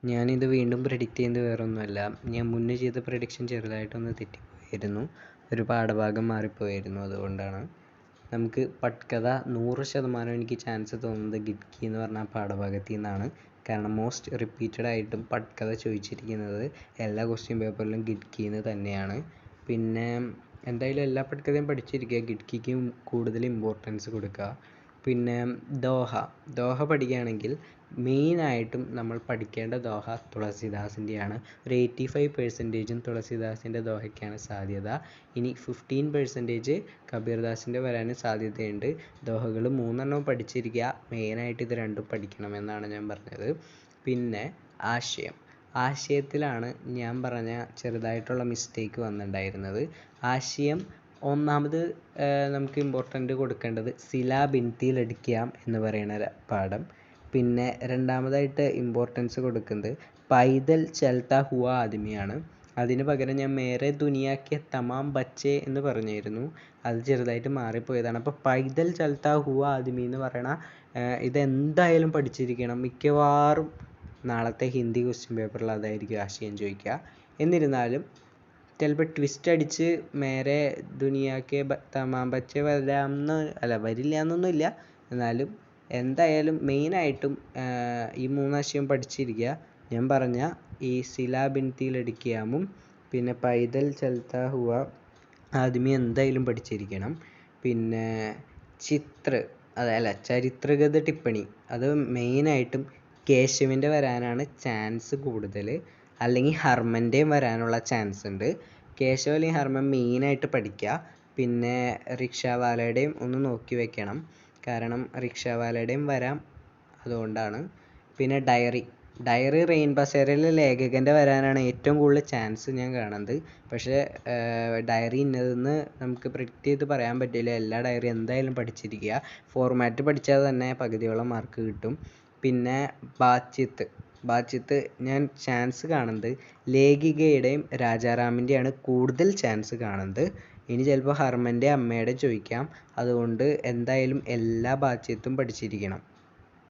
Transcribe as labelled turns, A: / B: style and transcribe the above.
A: ഞാനിത് വീണ്ടും പ്രെഡിക്റ്റ് ചെയ്യുന്നത് വേറൊന്നുമല്ല. ഞാൻ മുന്നേ ചെയ്ത പ്രഡിക്ഷൻ ചെറുതായിട്ടൊന്ന് തെറ്റിപ്പോയിരുന്നു. ഒരു പാഠഭാഗം മാറിപ്പോയിരുന്നു. അതുകൊണ്ടാണ്. നമുക്ക് പട്കഥ 100% എനിക്ക് ചാൻസ് തോന്നുന്നത് ഗിഡ്കി എന്ന് പറഞ്ഞ പാഠഭാഗത്തിൽ നിന്നാണ്. കാരണം മോസ്റ്റ് റിപ്പീറ്റഡ് ആയിട്ടും പട്കഥ ചോദിച്ചിരിക്കുന്നത് എല്ലാ ക്വസ്റ്റ്യൻ പേപ്പറിലും ഗിഡ്കിന്ന് തന്നെയാണ്. പിന്നെ എന്തായാലും എല്ലാ പട്കഥയും പഠിച്ചിരിക്കുക, ഗിഡ്കിക്കും കൂടുതൽ ഇമ്പോർട്ടൻസ് കൊടുക്കുക. പിന്നെ ദോഹ പഠിക്കുകയാണെങ്കിൽ മെയിനായിട്ടും നമ്മൾ പഠിക്കേണ്ട ദോഹ തുളസീദാസിൻ്റെയാണ്. ഒരു 85% തുളസീദാസിൻ്റെ ദോഹയ്ക്കാണ് സാധ്യത. ഇനി 15% കബീർദാസിൻ്റെ വരാനും സാധ്യതയുണ്ട്. ദോഹകൾ 3 പഠിച്ചിരിക്കുക, മെയിനായിട്ട് ഇത് 2 പഠിക്കണമെന്നാണ് ഞാൻ പറഞ്ഞത്. പിന്നെ ആശയത്തിലാണ് ഞാൻ പറഞ്ഞ ചെറുതായിട്ടുള്ള മിസ്റ്റേക്ക് വന്നിട്ടുണ്ടായിരുന്നത്. ആശയം ഒന്നാമത് നമുക്ക് ഇമ്പോർട്ടൻ്റ് കൊടുക്കേണ്ടത് സിലാ ബിൻതിൽ അടിക്കാം എന്ന് പറയുന്ന പാഠം. പിന്നെ രണ്ടാമതായിട്ട് ഇമ്പോർട്ടൻസ് കൊടുക്കുന്നത് പൈതൽ ചൽത്താ ഹുവ ആദ്മിയാണ്. അതിന് പകരം ഞാൻ മേരെ ദുനിയാക്കെ തമാം ബച്ചേ എന്ന് പറഞ്ഞിരുന്നു, അത് ചെറുതായിട്ട് മാറിപ്പോയതാണ്. അപ്പോൾ പൈതൽ ചൽത്താ ഹുവ ആദ്മി എന്ന് പറയണ ഇതെന്തായാലും പഠിച്ചിരിക്കണം. മിക്കവാറും നാളത്തെ ഹിന്ദി ക്വസ്റ്റ്യൻ പേപ്പറിൽ അതായിരിക്കും ആശയം ചോദിക്കുക. എന്നിരുന്നാലും ചിലപ്പോൾ ട്വിസ്റ്റ് അടിച്ച് മേരെ ദുനിയാക്കെ തമാം ബച്ചേ വരില്ല എന്നൊന്നുമില്ല. എന്നാലും എന്തായാലും മെയിനായിട്ടും ഈ 3 ആശയം പഠിച്ചിരിക്കുക. ഞാൻ പറഞ്ഞ ഈ സിലാ ബിൻതിൽ അടിക്കാമും പിന്നെ പൈതൽ ചൽത്താ ഹുവ ആദ്മി എന്തായാലും പഠിച്ചിരിക്കണം. പിന്നെ ചരിത്രഗത ടിപ്പണി അത് മെയിനായിട്ടും കേശവിൻ്റെ വരാനാണ് ചാൻസ് കൂടുതൽ, അല്ലെങ്കിൽ ഹർമൻ്റെയും വരാനുള്ള ചാൻസ് ഉണ്ട്. കേശവ് അല്ലെങ്കിൽ ഹർമൻ മെയിനായിട്ട് പഠിക്കുക. പിന്നെ റിക്ഷാവാലയുടെയും ഒന്ന് നോക്കി വെക്കണം, കാരണം റിക്ഷാവാലയുടെയും വരാം, അതുകൊണ്ടാണ്. പിന്നെ ഡയറി റെയിൻ ബസേരയിലെ ലേഖകൻ്റെ വരാനാണ് ഏറ്റവും കൂടുതൽ ചാൻസ് ഞാൻ കാണുന്നത്. പക്ഷേ ഡയറി ഇന്നതെന്ന് നമുക്ക് പ്രിഡിക്റ്റ് ചെയ്ത് പറയാൻ പറ്റില്ല. എല്ലാ ഡയറി എന്തായാലും പഠിച്ചിരിക്കുക. ഫോർമാറ്റ് പഠിച്ചാൽ തന്നെ പകുതിയോളം മാർക്ക് കിട്ടും. പിന്നെ ബാച്ചിത്ത് ഞാൻ ചാൻസ് കാണുന്നത് ലേഖികയുടെയും രാജാറാമിൻ്റെയാണ് കൂടുതൽ ചാൻസ് കാണുന്നത്. ഇനി ചിലപ്പോൾ ഹർമൻ്റെ അമ്മയുടെ ചോദിക്കാം. അതുകൊണ്ട് എന്തായാലും എല്ലാ ബാച്ചിത്തും പഠിച്ചിരിക്കണം.